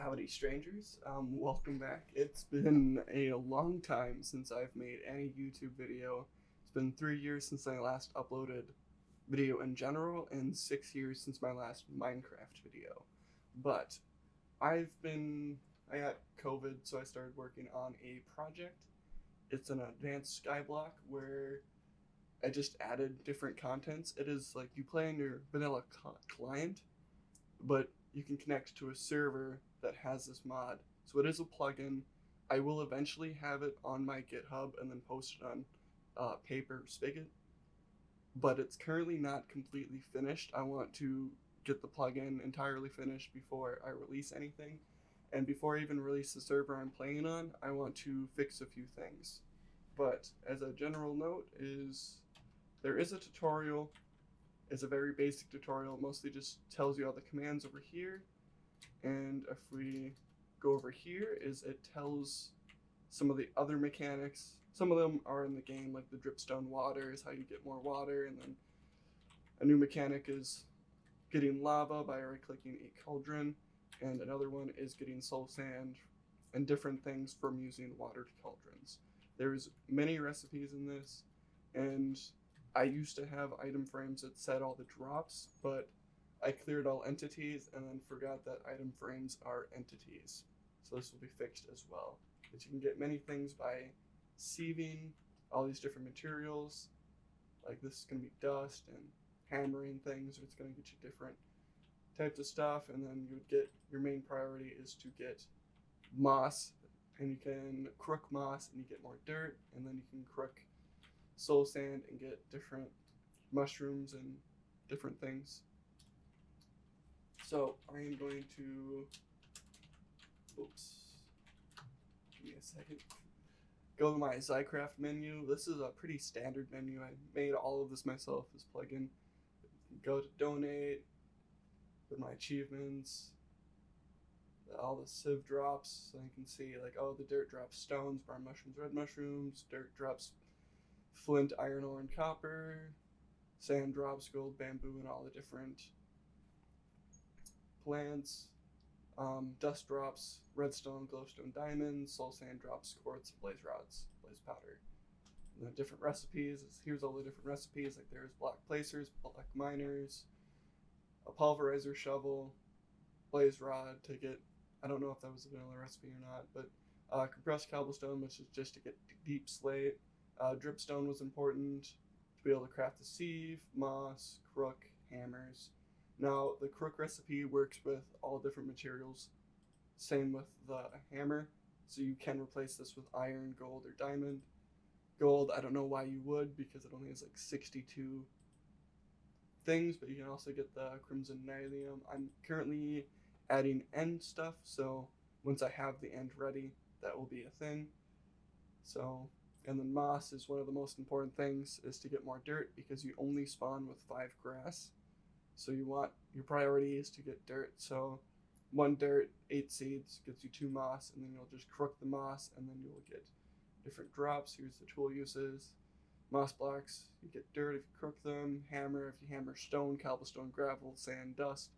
Howdy, strangers. Welcome back. It's been a long time since I've made any YouTube video. It's been 3 years since I last uploaded video in general, and 6 years since my last Minecraft video. But I got COVID, so I started working on a project. It's an advanced skyblock where I just added different contents. It is like you play on your vanilla client, but you can connect to a server that has this mod. So it is a plugin. I will eventually have it on my GitHub and then post it on Paper Spigot, but it's currently not completely finished. I want to get the plugin entirely finished before I release anything. And before I even release the server I'm playing on, I want to fix a few things. But as a general note there is a tutorial. It's a very basic tutorial. It mostly just tells you all the commands over here. And if we go over here, it tells some of the other mechanics. Some of them are in the game, like the dripstone water is how you get more water. And then a new mechanic is getting lava by right-clicking a cauldron. And another one is getting soul sand and different things from using water cauldrons. There's many recipes in this, and I used to have item frames that said all the drops, but I cleared all entities and then forgot that item frames are entities. So this will be fixed as well. But you can get many things by sieving all these different materials. Like this is going to be dust, and hammering things, it's going to get you different types of stuff. And then you would get, your main priority is to get moss, and you can crook moss and you get more dirt, and then you can crook soul sand and get different mushrooms and different things. So I am going to, give me a second, go to my Zycraft menu. This is a pretty standard menu. I made all of this myself, this plugin. Go to donate, with my achievements, all the civ drops, so you can see like, oh, the dirt drops stones, brown mushrooms, red mushrooms, dirt drops flint, iron ore, and copper, sand drops gold, bamboo, and all the different plants, dust drops redstone, glowstone, diamonds, soul sand drops quartz, blaze rods, blaze powder. And the different recipes, here's all the different recipes, like there's block placers, block miners, a pulverizer shovel, blaze rod to get, I don't know if that was a vanilla recipe or not, but compressed cobblestone, which is just to get deep slate. Dripstone was important to be able to craft the sieve, moss, crook, hammers. Now the crook recipe works with all different materials. Same with the hammer, so you can replace this with iron, gold, or diamond. Gold, I don't know why you would, because it only has like 62 things, but you can also get the crimson nylium. I'm currently adding end stuff, so once I have the end ready, that will be a thing. So, and then moss is one of the most important things, is to get more dirt, because you only spawn with 5 grass. So your priority is to get dirt. So 1 dirt, 8 seeds gets you 2 moss, and then you'll just crook the moss, and then you'll get different drops. Here's the tool uses. Moss blocks, you get dirt if you crook them. Hammer, if you hammer stone, cobblestone, gravel, sand, dust,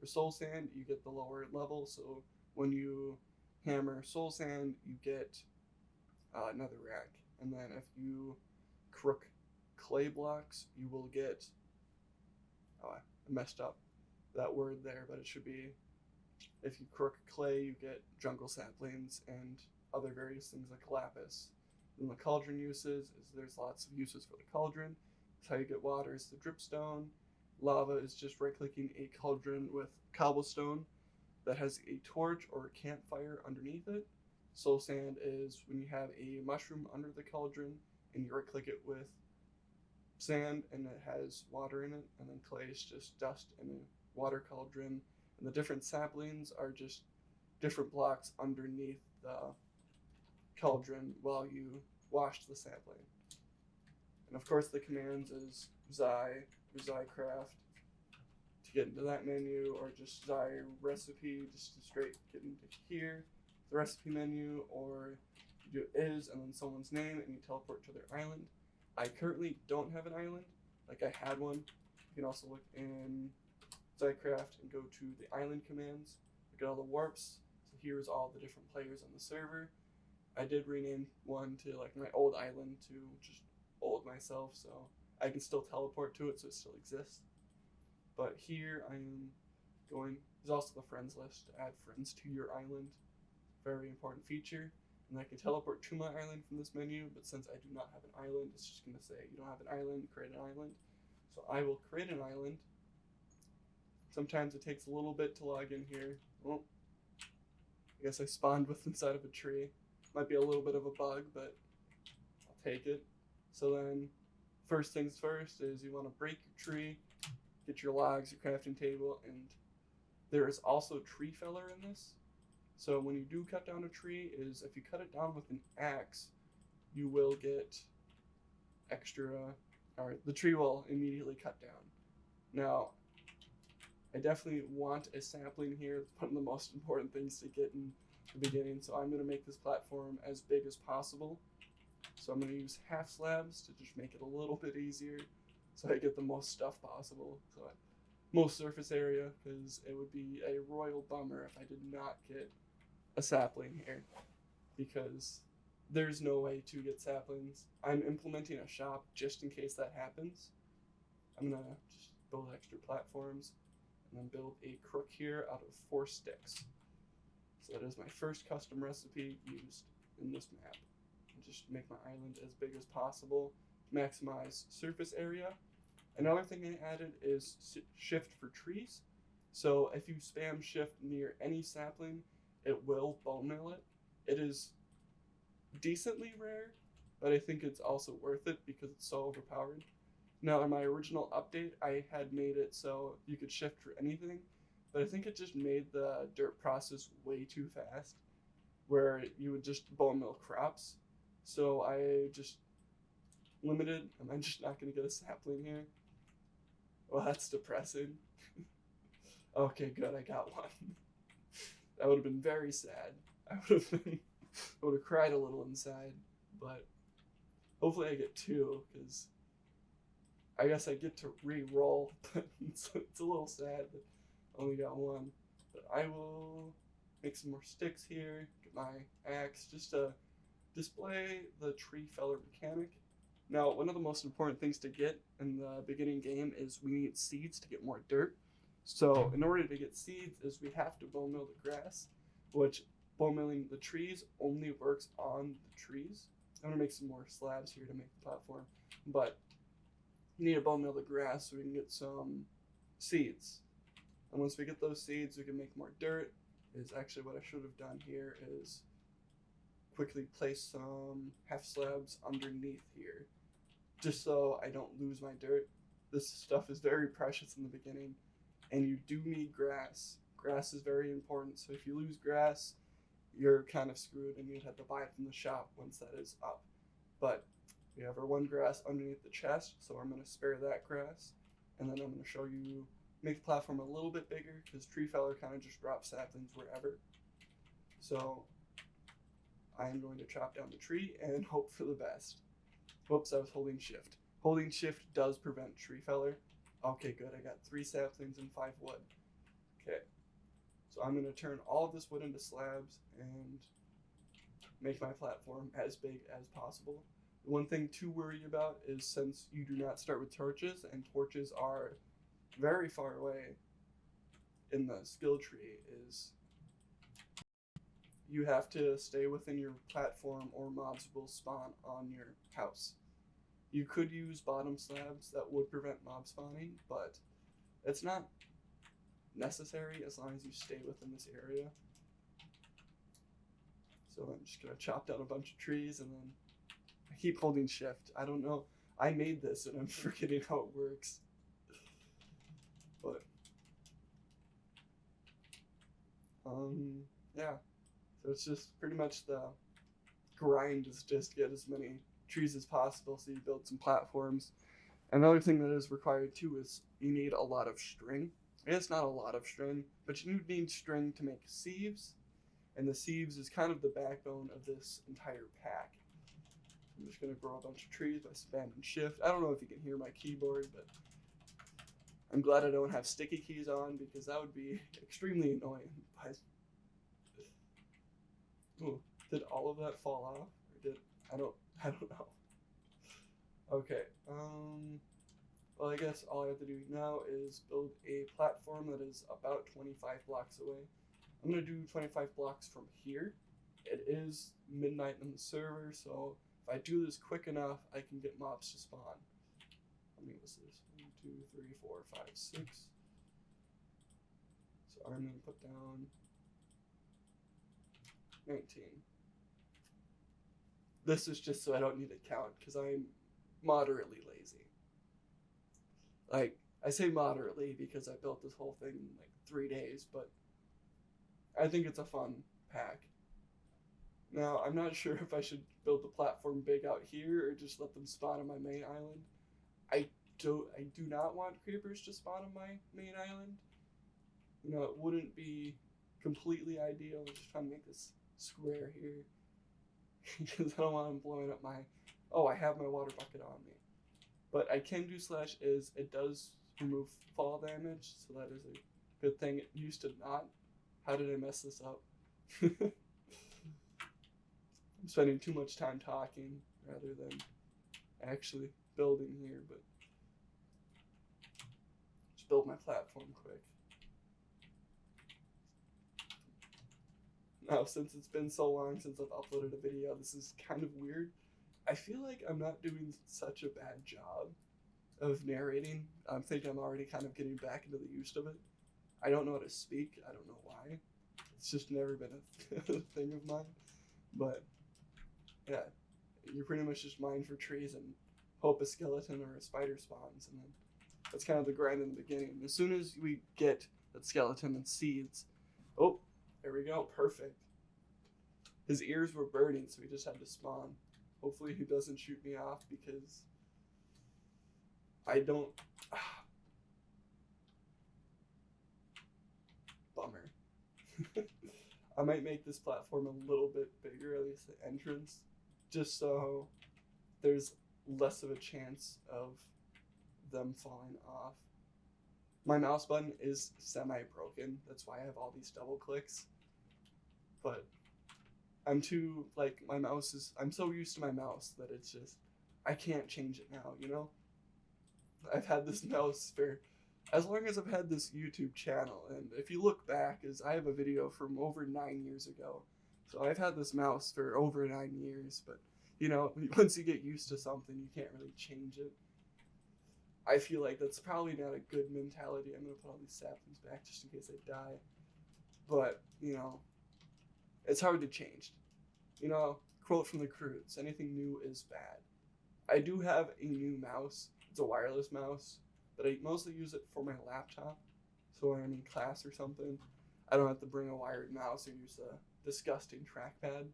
or soul sand, you get the lower level. So when you hammer soul sand, you get another rack. And then if you crook clay blocks, you will get, I messed up that word there, but it should be, if you crook clay, you get jungle saplings and other various things like lapis. And the cauldron uses is there's lots of uses for the cauldron. It's how you get water is the dripstone. Lava is just right-clicking a cauldron with cobblestone that has a torch or a campfire underneath it. Soul sand is when you have a mushroom under the cauldron and you right-click it with sand and it has water in it, and then clay is just dust in a water cauldron. And the different saplings are just different blocks underneath the cauldron while you wash the sapling. And of course the commands is Zycraft to get into that menu, or just Zy recipe just to straight get into here, the recipe menu, or you do is and then someone's name and you teleport to their island. I currently don't have an island, like I had one. You can also look in Zycraft and go to the island commands, look at all the warps. So here's all the different players on the server. I did rename one to like my old island to just old myself, so I can still teleport to it, so it still exists. But here I am going, there's also the friends list to add friends to your island. Very important feature. And I can teleport to my island from this menu, but since I do not have an island, it's just going to say you don't have an island, create an island. So I will create an island. Sometimes it takes a little bit to log in here. Well, I guess I spawned with inside of a tree. Might be a little bit of a bug, but I'll take it. So then, first things first is you want to break your tree, get your logs, your crafting table, and there is also tree feller in this. So when you do cut down a tree, is if you cut it down with an axe, you will get extra, or the tree will immediately cut down. Now, I definitely want a sapling here. It's one of the most important things to get in the beginning. So I'm going to make this platform as big as possible. So I'm going to use half slabs to just make it a little bit easier so I get the most stuff possible. So most surface area, because it would be a royal bummer if I did not get a sapling here, because there's no way to get saplings. I'm implementing a shop just in case that happens. I'm going to just build extra platforms and then build a crook here out of 4 sticks. So that is my first custom recipe used in this map. And just make my island as big as possible, maximize surface area. Another thing I added is shift for trees. So if you spam shift near any sapling, it will bone mill it. It is decently rare, but I think it's also worth it because it's so overpowered. Now in my original update, I had made it so you could shift for anything, but I think it just made the dirt process way too fast, where you would just bone mill crops. So I just limited. Am I just not going to get a sapling here? Well, that's depressing. Okay, good, I got one. That would have been very sad. I would have cried a little inside, but hopefully I get 2, because I guess I get to re-roll, but it's a little sad that I only got 1. But I will make some more sticks here, get my axe, just to display the tree feller mechanic. Now, one of the most important things to get in the beginning game is we need seeds to get more dirt. So in order to get seeds is we have to bone mill the grass, which bone milling the trees only works on the trees. I'm going to make some more slabs here to make the platform, but you need to bone mill the grass so we can get some seeds. And once we get those seeds, we can make more dirt. Is actually what I should have done here is quickly place some half slabs underneath here, just so I don't lose my dirt. This stuff is very precious in the beginning, and you do need grass. Grass is very important, so if you lose grass, you're kind of screwed and you'd have to buy it from the shop once that is up. But we have our 1 grass underneath the chest, so I'm going to spare that grass, and then I'm going to show you make the platform a little bit bigger, because tree feller kind of just drops saplings wherever. So I'm going to chop down the tree and hope for the best. Whoops, I was holding shift. Holding shift does prevent tree feller. Okay, good, I got 3 saplings and 5 wood. Okay, so I'm going to turn all of this wood into slabs and make my platform as big as possible. The one thing to worry about is, since you do not start with torches, and torches are very far away in the skill tree, is you have to stay within your platform or mobs will spawn on your house. You could use bottom slabs that would prevent mob spawning, but it's not necessary as long as you stay within this area. So I'm just going to chop down a bunch of trees, and then I keep holding shift. I don't know. I made this and I'm forgetting how it works. But yeah. So it's just pretty much the grind is just get as many trees as possible so you build some platforms. Another thing that is required too is you need a lot of string. It's not a lot of string, but you need string to make sieves, and the sieves is kind of the backbone of this entire pack. I'm just going to grow a bunch of trees by spamming shift. I don't know if you can hear my keyboard, but I'm glad I don't have sticky keys on, because that would be extremely annoying. But Did all of that fall off? Or did I don't know. Okay. Well, I guess all I have to do now is build a platform that is about 25 blocks away. I'm gonna do 25 blocks from here. It is midnight on the server, so if I do this quick enough, I can get mobs to spawn. How many was this? 1, 2, 3, 4, 5, 6. So I'm gonna put down 19. This is just so I don't need to count, because I'm moderately lazy. Like, I say moderately because I built this whole thing in like 3 days, but I think it's a fun pack. Now, I'm not sure if I should build the platform big out here or just let them spawn on my main island. I do not want creepers to spawn on my main island. You know, it wouldn't be completely ideal. I'm just trying to make this square here. Because I don't want them blowing up my... Oh, I have my water bucket on me. But I can do /is. It does remove fall damage, so that is a good thing. It used to not. How did I mess this up? I'm spending too much time talking rather than actually building here, but just build my platform quick. Now, since it's been so long since I've uploaded a video, this is kind of weird. I feel like I'm not doing such a bad job of narrating. I think I'm already kind of getting back into the use of it. I don't know how to speak. I don't know why. It's just never been a thing of mine. But, yeah, you're pretty much just mine for trees and hope a skeleton or a spider spawns. And then that's kind of the grind in the beginning. As soon as we get that skeleton and seeds... Oh, there we go. Perfect. His ears were burning, so he just had to spawn. Hopefully he doesn't shoot me off because I don't... Bummer. I might make this platform a little bit bigger, at least the entrance, just so there's less of a chance of them falling off. My mouse button is semi-broken, that's why I have all these double clicks, but I'm too, like, I'm so used to my mouse that it's just, I can't change it now, you know? I've had this mouse for as long as I've had this YouTube channel, and if you look back, I have a video from over 9 years ago, so I've had this mouse for over 9 years, but, you know, once you get used to something, you can't really change it. I feel like that's probably not a good mentality. I'm going to put all these saplings back just in case I die, but, you know, it's hard to change. You know, quote from the Croods, anything new is bad. I do have a new mouse. It's a wireless mouse, but I mostly use it for my laptop. So when I'm in class or something, I don't have to bring a wired mouse or use the disgusting trackpad.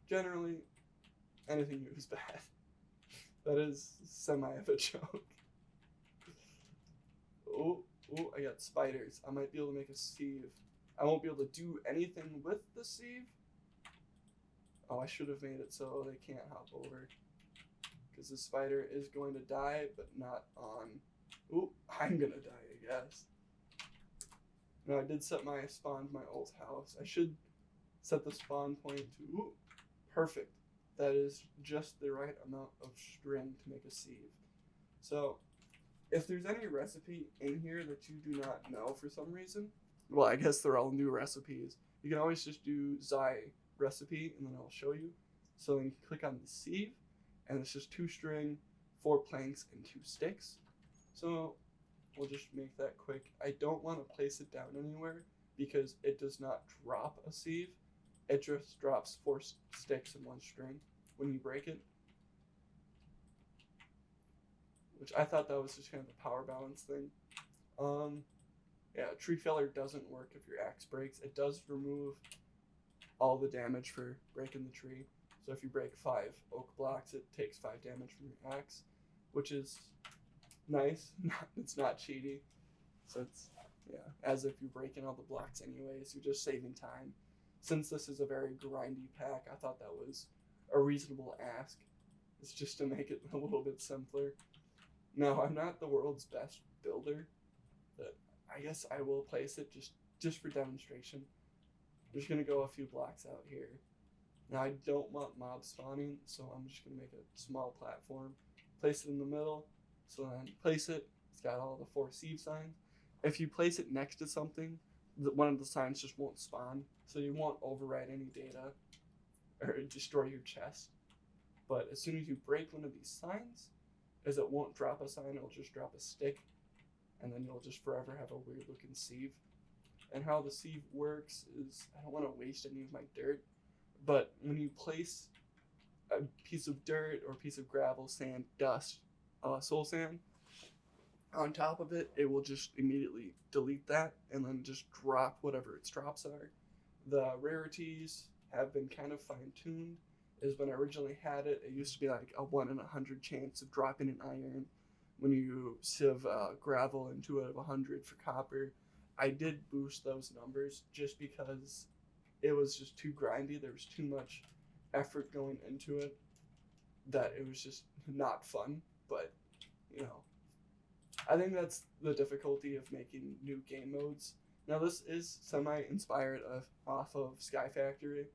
Generally, anything new is bad. That is semi of a joke. Oh, I got spiders. I might be able to make a sieve. I won't be able to do anything with the sieve. Oh, I should have made it so they can't hop over. Because the spider is going to die, but not on... Ooh, I'm going to die, I guess. Now, I did set my spawn to my old house. I should set the spawn point to... Ooh, perfect. That is just the right amount of string to make a sieve. So, if there's any recipe in here that you do not know for some reason, well, I guess they're all new recipes. You can always just do Xi recipe, and then I'll show you. So then you click on the sieve, and it's just 2 string, 4 planks, and 2 sticks. So we'll just make that quick. I don't want to place it down anywhere because it does not drop a sieve. It just drops 4 sticks and 1 string when you break it. Which I thought that was just kind of a power balance thing. Yeah, tree feller doesn't work if your axe breaks. It does remove all the damage for breaking the tree. So if you break 5 oak blocks, it takes 5 damage from your axe, which is nice. It's not cheaty. So it's, yeah, as if you're breaking all the blocks anyways, you're just saving time. Since this is a very grindy pack, I thought that was a reasonable ask. It's just to make it a little bit simpler. Now, I'm not the world's best builder, but I guess I will place it just for demonstration. I'm just gonna go a few blocks out here. Now I don't want mob spawning, so I'm just gonna make a small platform, place it in the middle, so then place it, it's got all the 4 sieve signs. If you place it next to something, one of the signs just won't spawn, so you won't overwrite any data or destroy your chest. But as soon as you break one of these signs, is it won't drop a sign, it'll just drop a stick, and then you'll just forever have a weird looking sieve. And how the sieve works is, I don't want to waste any of my dirt, but when you place a piece of dirt or a piece of gravel, sand, dust, soul sand, on top of it, it will just immediately delete that and then just drop whatever its drops are. The rarities have been kind of fine tuned. Is when I originally had it, it used to be like a 1 in 100 chance of dropping an iron. When you sieve gravel and 2 out of 100 for copper, I did boost those numbers just because it was just too grindy. There was too much effort going into it that it was just not fun. But, you know, I think that's the difficulty of making new game modes. Now, this is semi-inspired off of Sky Factory.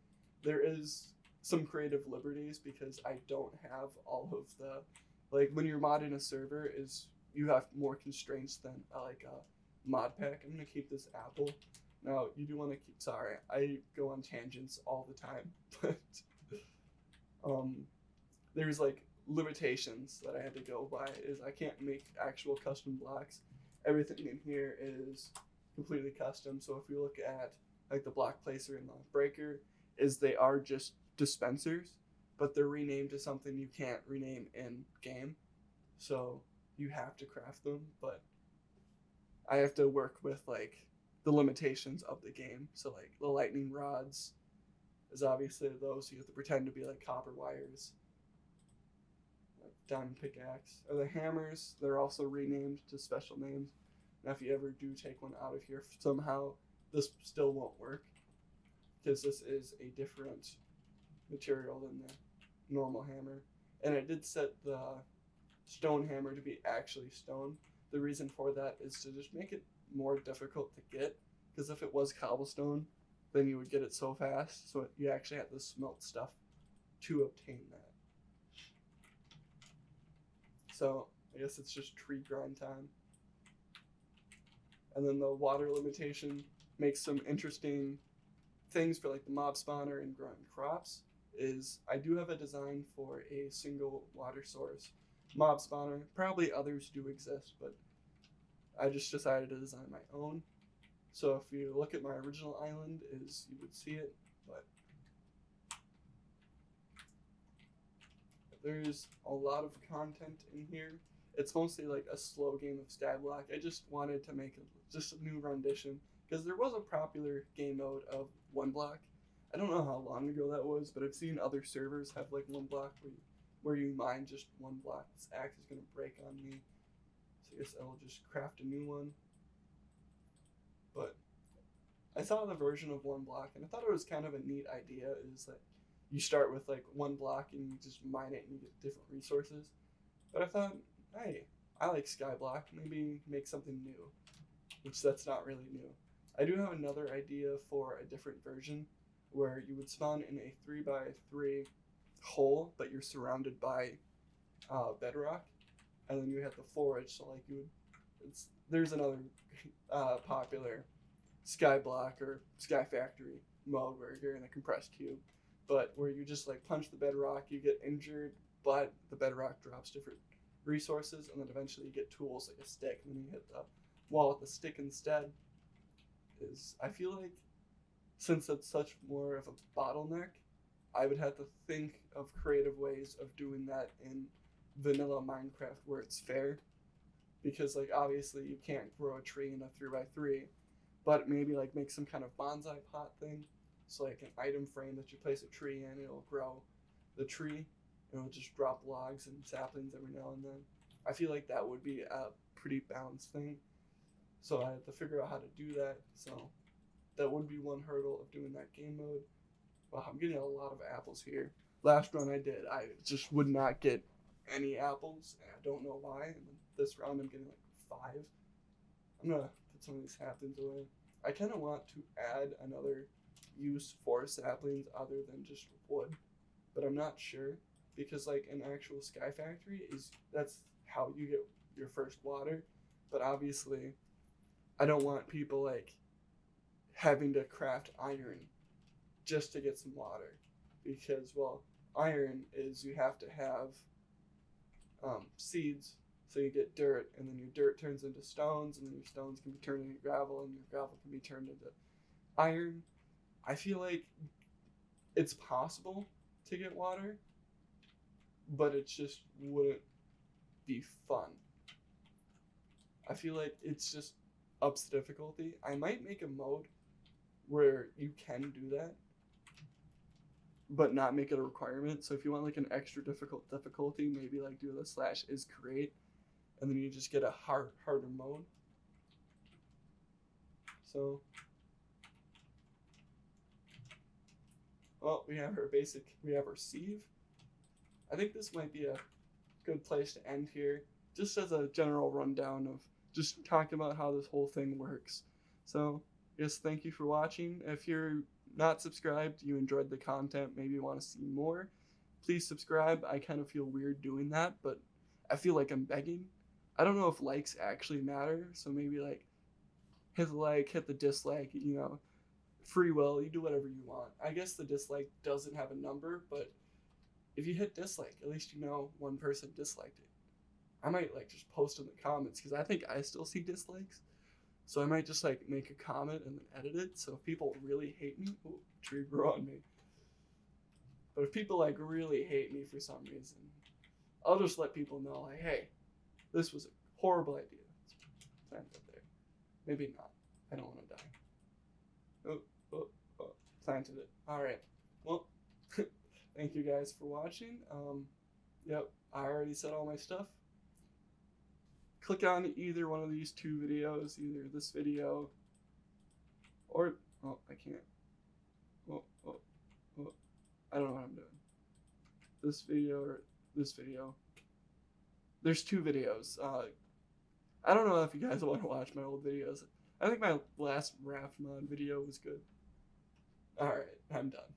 There is some creative liberties because I don't have all of the, like, when you're modding a server, is you have more constraints than like a mod pack. I'm gonna keep this apple. Now, you do want to keep, sorry, I go on tangents all the time, but there's like limitations that I had to go by. Is I can't make actual custom blocks. Everything in here is completely custom. So if you look at like the block placer and the breaker, is they are just dispensers, but they're renamed to something you can't rename in game. So you have to craft them, but I have to work with like the limitations of the game. So like the lightning rods is obviously those you have to pretend to be like copper wires. Like diamond pickaxe. Or the hammers, they're also renamed to special names. Now if you ever do take one out of here somehow, this still won't work because this is a different material than the normal hammer. And I did set the stone hammer to be actually stone. The reason for that is to just make it more difficult to get, because if it was cobblestone, then you would get it so fast, so you actually have to smelt stuff to obtain that. So I guess it's just tree grind time. And then the water limitation makes some interesting things for like the mob spawner and growing crops. Is I do have a design for a single water source mob spawner. Probably others do exist, but I just decided to design my own. So if you look at my original island, is you would see it, but there's a lot of content in here. It's mostly like a slow game of Skyblock. I just wanted to make just a new rendition because there was a popular game mode of One Block. I don't know how long ago that was, but I've seen other servers have like One Block where you mine just one block. This axe is gonna break on me, so I guess I'll just craft a new one. But I saw the version of One Block and I thought it was kind of a neat idea. Is that you start with like one block and you just mine it and you get different resources. But I thought, hey, I like Skyblock. Maybe make something new, which that's not really new. I do have another idea for a different version where you would spawn in a 3x3 hole, but you're surrounded by bedrock, and then you have the forage. So like you would, there's another popular Skyblock or Sky Factory mode where you're in a compressed cube, but where you just like punch the bedrock, you get injured, but the bedrock drops different resources, and then eventually you get tools like a stick, and then you hit the wall with the stick instead. I feel like since it's such more of a bottleneck, I would have to think of creative ways of doing that in vanilla Minecraft where it's fair. Because like obviously you can't grow a tree in a 3x3, but maybe like make some kind of bonsai pot thing. So like an item frame that you place a tree in, it'll grow the tree, and it'll just drop logs and saplings every now and then. I feel like that would be a pretty balanced thing. So I had to figure out how to do that. So that would be one hurdle of doing that game mode. Wow, I'm getting a lot of apples here. Last run I did, I just would not get any apples, and I don't know why. And this round I'm getting like 5. I'm gonna put some of these half away. I kind of want to add another use for saplings other than just wood, but I'm not sure because like an actual Sky Factory that's how you get your first water, but obviously I don't want people like having to craft iron just to get some water because well iron is you have to have seeds so you get dirt and then your dirt turns into stones and then your stones can be turned into gravel and your gravel can be turned into iron. I feel like it's possible to get water, but it just wouldn't be fun. I feel like it's just ups the difficulty. I might make a mode where you can do that, but not make it a requirement. So if you want like an extra difficulty, maybe like do the /is_create, and then you just get a harder mode. So, well, we have our sieve. I think this might be a good place to end here, just as a general rundown of just talking about how this whole thing works. So, yes, thank you for watching. If you're not subscribed, you enjoyed the content, maybe you want to see more, please subscribe. I kind of feel weird doing that, but I feel like I'm begging. I don't know if likes actually matter, so maybe like hit the like, hit the dislike, you know, free will, you do whatever you want. I guess the dislike doesn't have a number, but if you hit dislike, at least you know one person disliked it. I might like just post in the comments because I think I still see dislikes. So I might just like make a comment and then edit it. So if people really hate me, ooh, tree grew on me. But if people like really hate me for some reason, I'll just let people know like, hey, this was a horrible idea. Plant it there. Maybe not. I don't want to die. Oh, planted it. All right. Well, thank you guys for watching. Yep, I already said all my stuff. Click on either one of these two videos, either this video or, oh, I can't. Oh, I don't know what I'm doing. This video or this video. There's two videos. I don't know if you guys want to watch my old videos. I think my last raft mod video was good. Alright, I'm done.